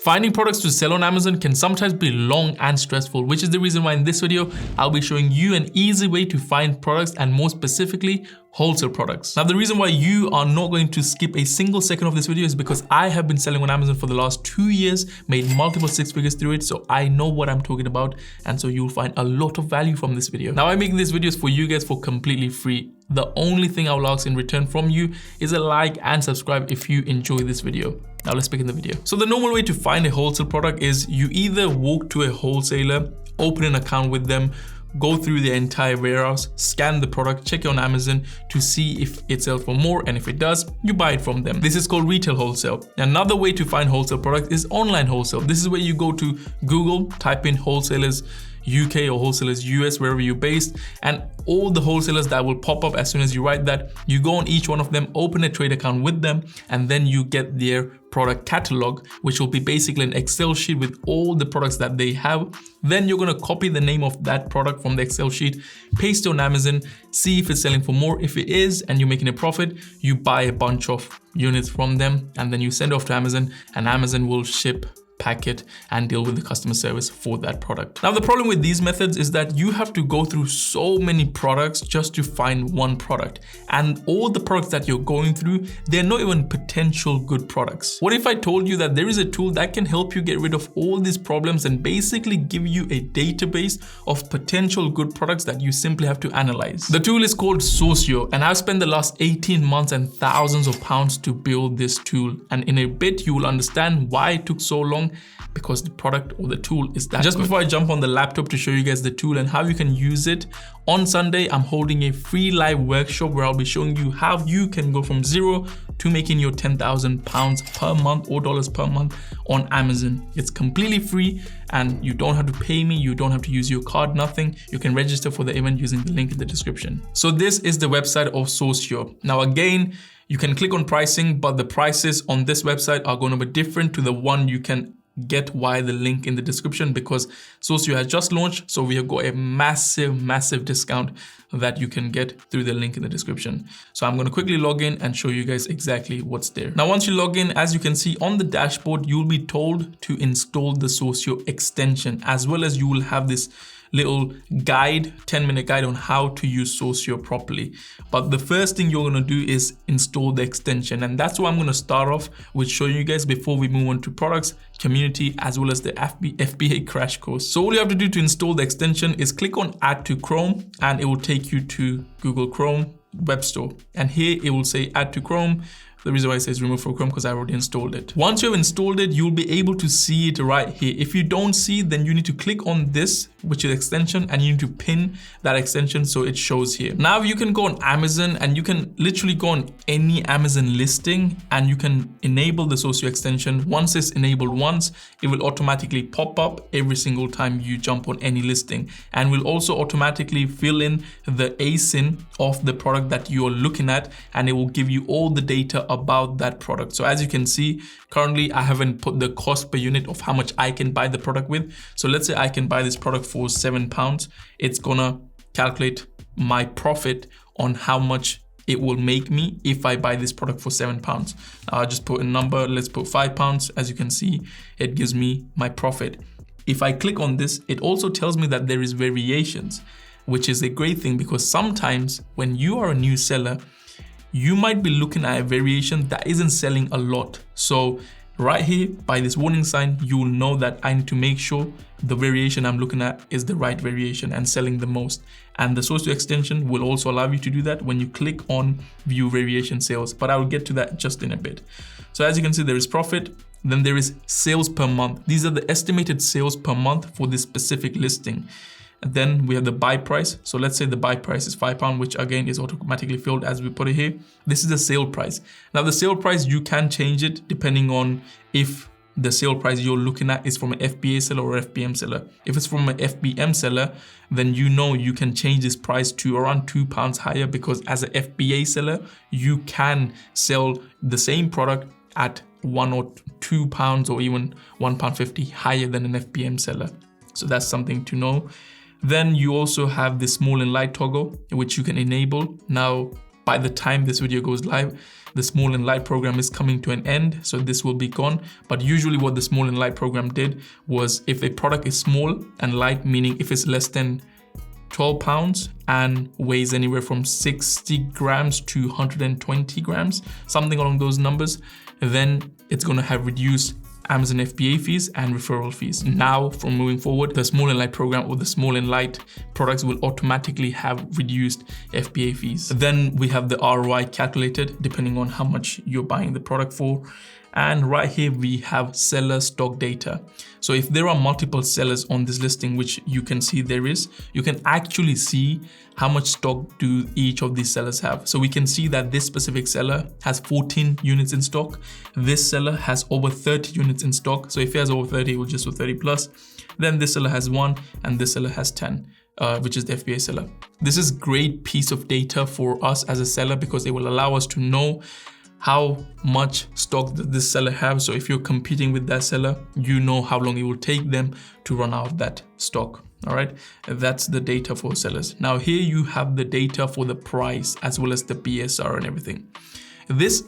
Finding products to sell on Amazon can sometimes be long and stressful, which is the reason why in this video, I'll be showing you an easy way to find products, and more specifically, wholesale products. Now, the reason why you are not going to skip a single second of this video is because I have been selling on Amazon for the last 2 years, made multiple six figures through it, so I know what I'm talking about, and so you'll find a lot of value from this video. Now, I make these videos for you guys for completely free. The only thing I will ask in return from you is a like and subscribe if you enjoy this video. Now let's begin the video. So the normal way to find a wholesale product is you either walk to a wholesaler, open an account with them, go through the entire warehouse, scan the product, check it on Amazon to see if it sells for more, and if it does, you buy it from them. This is called retail wholesale. Another way to find wholesale products is online wholesale. This is where you go to Google, type in wholesalers UK or wholesalers US, wherever you're based, and all the wholesalers that will pop up as soon as you write that, you go on each one of them, open a trade account with them, and then you get their product catalog, which will be basically an Excel sheet with all the products that they have. Then you're gonna copy the name of that product from the Excel sheet, paste it on Amazon, see if it's selling for more. If it is, and you're making a profit, you buy a bunch of units from them, and then you send it off to Amazon, and Amazon will ship, pack it, and deal with the customer service for that product. Now, the problem with these methods is that you have to go through so many products just to find one product. And all the products that you're going through, they're not even potential good products. What if I told you that there is a tool that can help you get rid of all these problems and basically give you a database of potential good products that you simply have to analyze? The tool is called Sourceo, and I've spent the last 18 months and thousands of pounds to build this tool. And in a bit, you will understand why it took so long, because the product or the tool is that Just good. Before I jump on the laptop to show you guys the tool and how you can use it, on Sunday, I'm holding a free live workshop where I'll be showing you how you can go from zero to making your £10,000 per month or dollars per month on Amazon. It's completely free and you don't have to pay me, you don't have to use your card, nothing. You can register for the event using the link in the description. So this is the website of Sourceo. Now again, you can click on pricing, but the prices on this website are going to be different to the one you can get via the link in the description, because Sourceo has just launched, so we have got a massive discount that you can get through the link in the description. So I'm going to quickly log in and show you guys exactly what's there. Now, once you log in, as you can see on the dashboard, you'll be told to install the Sourceo extension, as well as you will have this little guide, 10-minute guide on how to use Sourceo properly. But the first thing you're gonna do is install the extension, and that's what I'm gonna start off with showing you guys before we move on to products, community, as well as the FBA crash course. So all you have to do to install the extension is click on Add to Chrome, and it will take you to Google Chrome Web Store. And here it will say Add to Chrome. The reason why it says remove from Chrome, because I already installed it. Once you have installed it, you'll be able to see it right here. If you don't see, then you need to click on this, which is extension, and you need to pin that extension so it shows here. Now you can go on Amazon and you can literally go on any Amazon listing and you can enable the Sourceo extension. Once it's enabled once, it will automatically pop up every single time you jump on any listing, and will also automatically fill in the ASIN of the product that you're looking at, and it will give you all the data about that product. So as you can see, currently I haven't put the cost per unit of how much I can buy the product with. So let's say I can buy this product for £7. It's gonna calculate my profit on how much it will make me if I buy this product for £7. I'll just put a number, let's put £5. As you can see, it gives me my profit. If I click on this, it also tells me that there is variations, which is a great thing, because sometimes when you are a new seller, you might be looking at a variation that isn't selling a lot. So right here, by this warning sign, you will know that I need to make sure the variation I'm looking at is the right variation and selling the most. And the Sourceo extension will also allow you to do that when you click on view variation sales, but I will get to that just in a bit. So as you can see, there is profit, then there is sales per month. These are the estimated sales per month for this specific listing. And then we have the buy price. So let's say the buy price is £5, which again is automatically filled as we put it here. This is the sale price. Now the sale price, you can change it depending on if the sale price you're looking at is from an FBA seller or FBM seller. If it's from an FBM seller, then you know you can change this price to around £2 higher, because as an FBA seller, you can sell the same product at £1 or £2 or even £1.50 higher than an FBM seller. So that's something to know. Then you also have the small and light toggle, which you can enable. Now, by the time this video goes live, the Small and Light program is coming to an end, so this will be gone. But usually what the Small and Light program did was, if a product is small and light, meaning if it's less than 12 pounds and weighs anywhere from 60 grams to 120 grams, something along those numbers, then it's going to have reduced Amazon FBA fees and referral fees. Now, from moving forward, the Small and Light program or the Small and Light products will automatically have reduced FBA fees. Then we have the ROI calculated depending on how much you're buying the product for. And right here we have seller stock data. So if there are multiple sellers on this listing, which you can see there is, you can actually see how much stock do each of these sellers have. So we can see that this specific seller has 14 units in stock. This seller has over 30 units in stock. So if he has over 30, it will just do 30 plus. Then this seller has 1 and this seller has 10. Which is the FBA seller. This is great piece of data for us as a seller because it will allow us to know how much stock does this seller have. So if you're competing with that seller, you know how long it will take them to run out of that stock. All right, that's the data for sellers. Now here you have the data for the price as well as the BSR and everything. This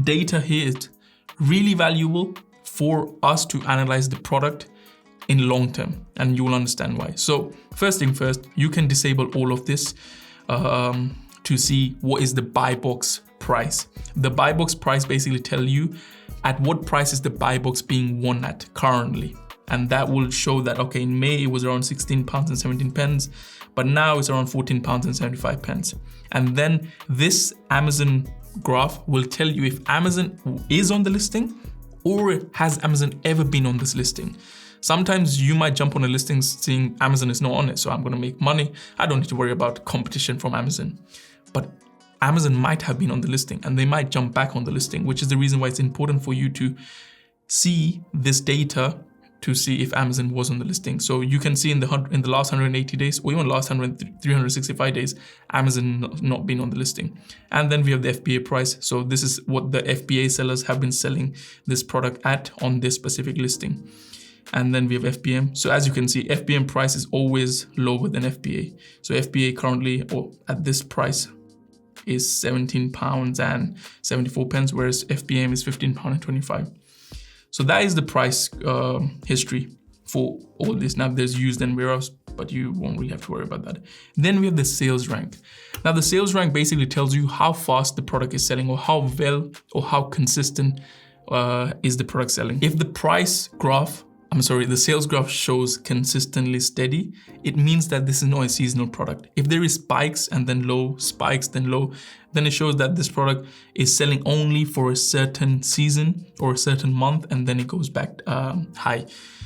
data here is really valuable for us to analyze the product in long term, and you will understand why. So first thing first, you can disable all of this to see what is the buy box price. The buy box price basically tell you at what price is the buy box being won at currently. And that will show that, okay, in May it was around 16 pounds and 17 pence, but now it's around 14 pounds and 75 pence. And then this Amazon graph will tell you if Amazon is on the listing or has Amazon ever been on this listing. Sometimes you might jump on a listing seeing Amazon is not on it, so I'm gonna make money. I don't need to worry about competition from Amazon. But Amazon might have been on the listing and they might jump back on the listing, which is the reason why it's important for you to see this data to see if Amazon was on the listing. So you can see in the last 180 days or even last 365 days, Amazon not been on the listing. And then we have the FBA price. So this is what the FBA sellers have been selling this product at on this specific listing. And then we have FBM. So as you can see, FBM price is always lower than FBA. So FBA currently, or at this price, is 17 pounds and 74 pence, whereas FBM is 15 pounds and 25. So that is the price history for all this. Now there's used and warehouse, but you won't really have to worry about that. Then we have the sales rank. Now the sales rank basically tells you how fast the product is selling or how well or how consistent is the product selling. If the the sales graph shows consistently steady, it means that this is not a seasonal product. If there is spikes and then low, spikes then low, then it shows that this product is selling only for a certain season or a certain month, and then it goes back high.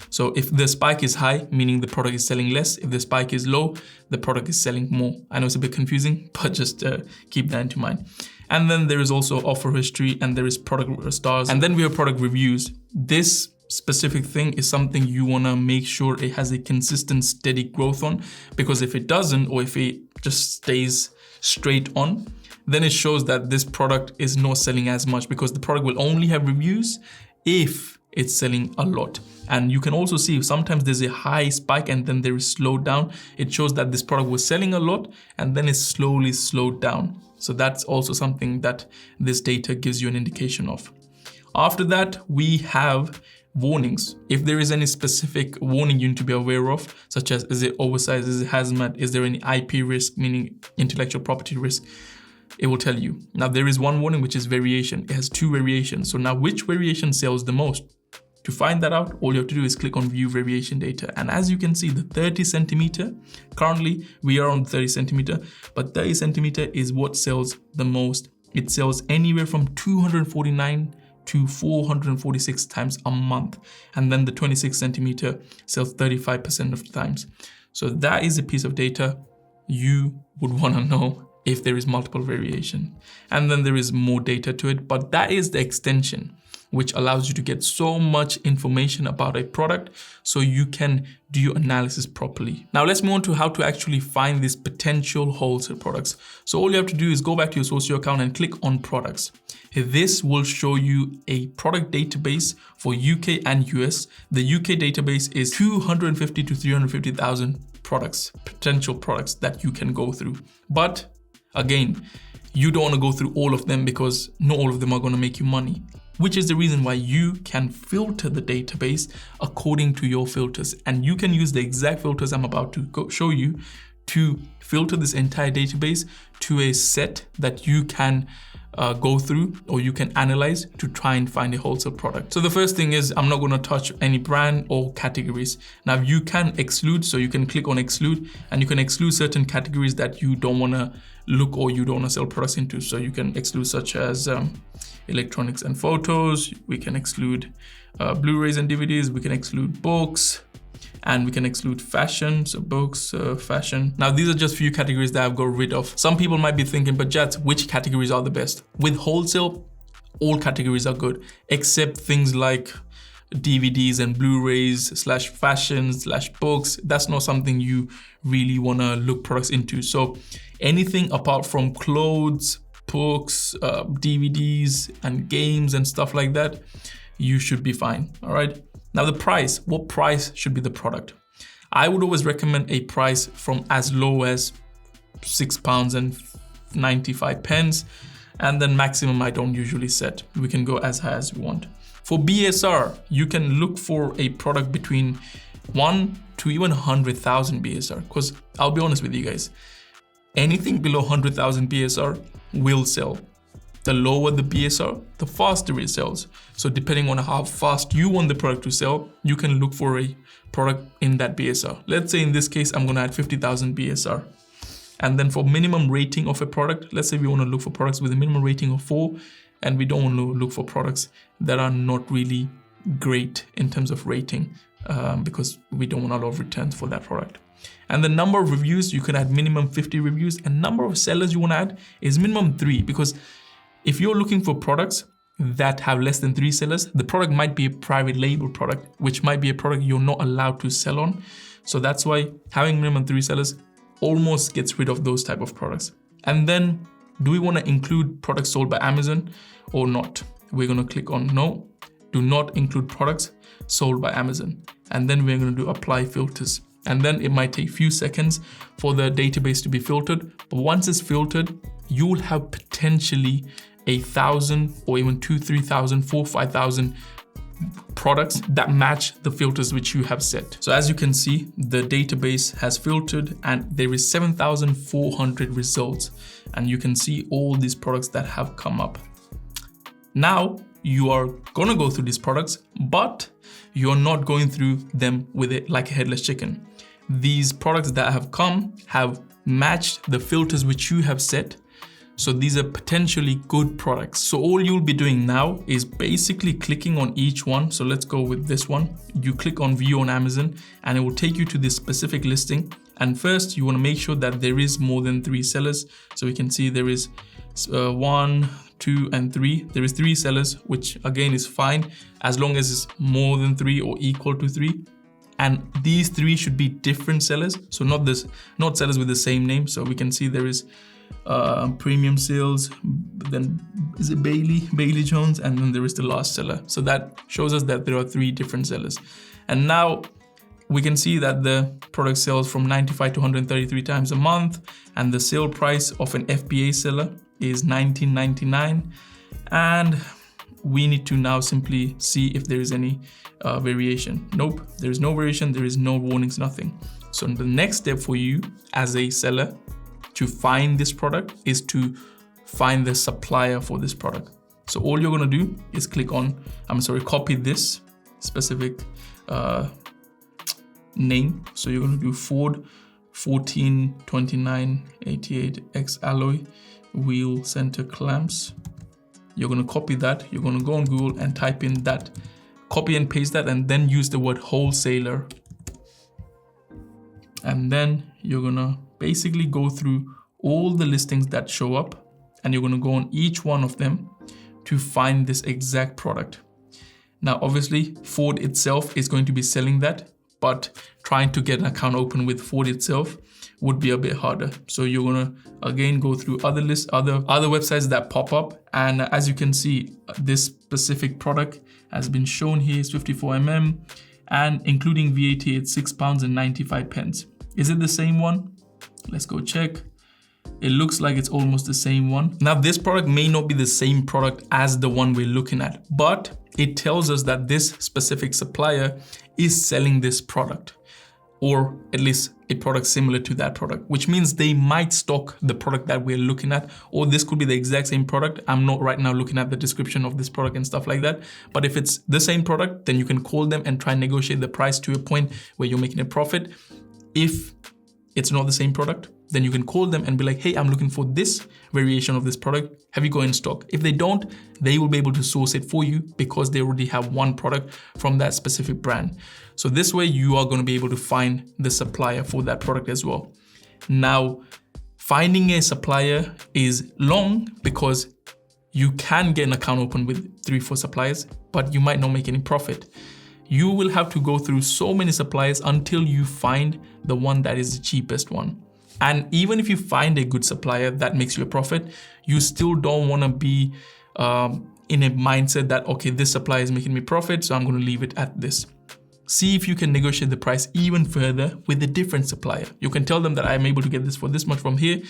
So if the spike is high, meaning the product is selling less. If the spike is low, the product is selling more. I know it's a bit confusing, but just keep that into mind. And then there is also offer history, and there is product stars, and then we have product reviews. This specific thing is something you want to make sure it has a consistent, steady growth on, because if it doesn't, or if it just stays straight on, then it shows that this product is not selling as much, because the product will only have reviews if it's selling a lot. And you can also see sometimes there's a high spike and then there is slowed down. It shows that this product was selling a lot and then it slowly slowed down. So that's also something that this data gives you an indication of. After that, we have warnings. If there is any specific warning you need to be aware of, such as is it oversized, is it hazmat, is there any IP risk, meaning intellectual property risk, it will tell you. Now there is one warning, which is variation. It has 2 variations. So now which variation sells the most? To find that out, all you have to do is click on view variation data. And as you can see, the 30 centimeter, currently we are on 30 centimeter, but 30 centimeter is what sells the most. It sells anywhere from 249 to 446 times a month. And then the 26 centimeter sells 35% of the times. So that is a piece of data you would want to know if there is multiple variation. And then there is more data to it, but that is the extension, which allows you to get so much information about a product so you can do your analysis properly. Now let's move on to how to actually find these potential wholesale products. So all you have to do is go back to your Sourceo account and click on products. This will show you a product database for UK and US. The UK database is 250 to 350,000 products, potential products that you can go through. But again, you don't want to go through all of them because not all of them are going to make you money. Which is the reason why you can filter the database according to your filters. And you can use the exact filters I'm about to show you to filter this entire database to a set that you can go through or you can analyze to try and find a wholesale product. So the first thing is I'm not going to touch any brand or categories. Now you can exclude, so you can click on exclude and you can exclude certain categories that you don't want to look or you don't want to sell products into. So you can exclude such as electronics and photos. We can exclude Blu-rays and DVDs. We can exclude books. And we can exclude fashion, so books, fashion. Now, these are just few categories that I've got rid of. Some people might be thinking, but Jats, which categories are the best? With wholesale, all categories are good, except things like DVDs and Blu-rays / fashion / books. That's not something you really want to look products into. So anything apart from clothes, books, DVDs and games and stuff like that, you should be fine, all right? Now the price, what price should be the product? I would always recommend a price from as low as £6.95, and then maximum I don't usually set. We can go as high as we want. For BSR, you can look for a product between 1 to even 100,000 BSR, because I'll be honest with you guys, anything below 100,000 BSR will sell. The lower the BSR, the faster it sells. So depending on how fast you want the product to sell, you can look for a product in that BSR. Let's say in this case, I'm gonna add 50,000 BSR. And then for minimum rating of a product, let's say we wanna look for products with a minimum rating of 4, and we don't want to look for products that are not really great in terms of rating, because we don't want a lot of returns for that product. And the number of reviews, you can add minimum 50 reviews, and number of sellers you wanna add is minimum 3, because if you're looking for products that have less than 3 sellers, the product might be a private label product, which might be a product you're not allowed to sell on. So that's why having minimum 3 sellers almost gets rid of those type of products. And then, do we want to include products sold by Amazon or not? We're going to click on no, do not include products sold by Amazon. And then we're going to do apply filters. And then it might take a few seconds for the database to be filtered. But once it's filtered, you will have potentially 1,000 or even 2,000, 3,000, 4,000, 5,000 products that match the filters which you have set. So as you can see, the database has filtered and there is 7,400 results. And you can see all these products that have come up. Now you are gonna go through these products, but you're not going through them with it like a headless chicken. These products that have come have matched the filters which you have set. So these are potentially good products. So all you'll be doing now is basically clicking on each one. So let's go with this one. You click on view on Amazon and it will take you to this specific listing. And first you want to make sure that there is more than 3 sellers. So we can see there is 1, 2, and 3. There is 3 sellers, which again is fine as long as it's more than 3 or equal to 3. And these 3 should be different sellers. So not sellers with the same name. So we can see there is premium sales, then is it Bailey Jones, and then there is the last seller. So that shows us that there are 3 different sellers. And now we can see that the product sells from 95 to 133 times a month, and the sale price of an FBA seller is $19.99. And we need to now simply see if there is any variation. Nope, there is no variation, there is no warnings, nothing. So the next step for you as a seller to find this product is to find the supplier for this product. So all you're gonna do is copy this specific name. So you're gonna do Ford 142988X alloy wheel center clamps. You're gonna copy that. You're gonna go on Google and type in that, copy and paste that, and then use the word wholesaler. And then you're gonna basically go through all the listings that show up, and you're gonna go on each one of them to find this exact product. Now, obviously, Ford itself is going to be selling that, but trying to get an account open with Ford itself would be a bit harder. So you're gonna again go through other lists, other websites that pop up, and as you can see, this specific product has been shown here is 54mm, and including VAT, it's £6.95. Is it the same one? Let's go check. It looks like it's almost the same one. Now, this product may not be the same product as the one we're looking at, but it tells us that this specific supplier is selling this product, or at least a product similar to that product, which means they might stock the product that we're looking at, or this could be the exact same product. I'm not right now looking at the description of this product and stuff like that, but if it's the same product, then you can call them and try and negotiate the price to a point where you're making a profit. If it's not the same product, then you can call them and be like, hey, I'm looking for this variation of this product. Have you got in stock? If they don't, they will be able to source it for you because they already have one product from that specific brand. So this way you are going to be able to find the supplier for that product as well. Now, finding a supplier is long because you can get an account open with 3-4 suppliers, but you might not make any profit. You will have to go through so many suppliers until you find the one that is the cheapest one. And even if you find a good supplier that makes you a profit, you still don't want to be in a mindset that, okay, this supplier is making me profit, so I'm going to leave it at this. See if you can negotiate the price even further with a different supplier. You can tell them that I'm able to get this for this much from here,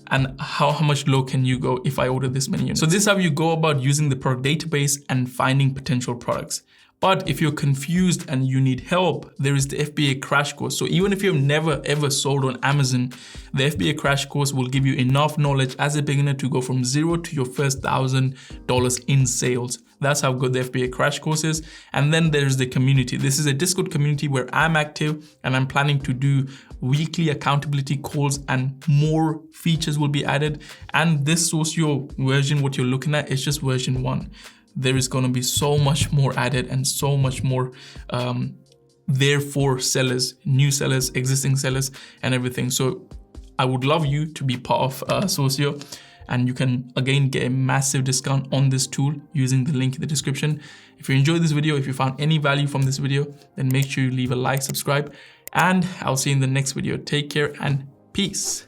and how much low can you go if I order this many units. So this is how you go about using the product database and finding potential products. But if you're confused and you need help, there is the FBA crash course. So even if you've never ever sold on Amazon, the FBA crash course will give you enough knowledge as a beginner to go from zero to your first $1,000 in sales. That's how good the FBA crash course is. And then there's the community. This is a Discord community where I'm active and I'm planning to do weekly accountability calls, and more features will be added. And this Sourceo version, what you're looking at, is just version 1. There is going to be so much more added and so much more there for sellers, new sellers, existing sellers, and everything. So I would love you to be part of Sourceo, and you can again get a massive discount on this tool using the link in the description. If you enjoyed this video, if you found any value from this video, then make sure you leave a like, subscribe, and I'll see you in the next video. Take care and peace.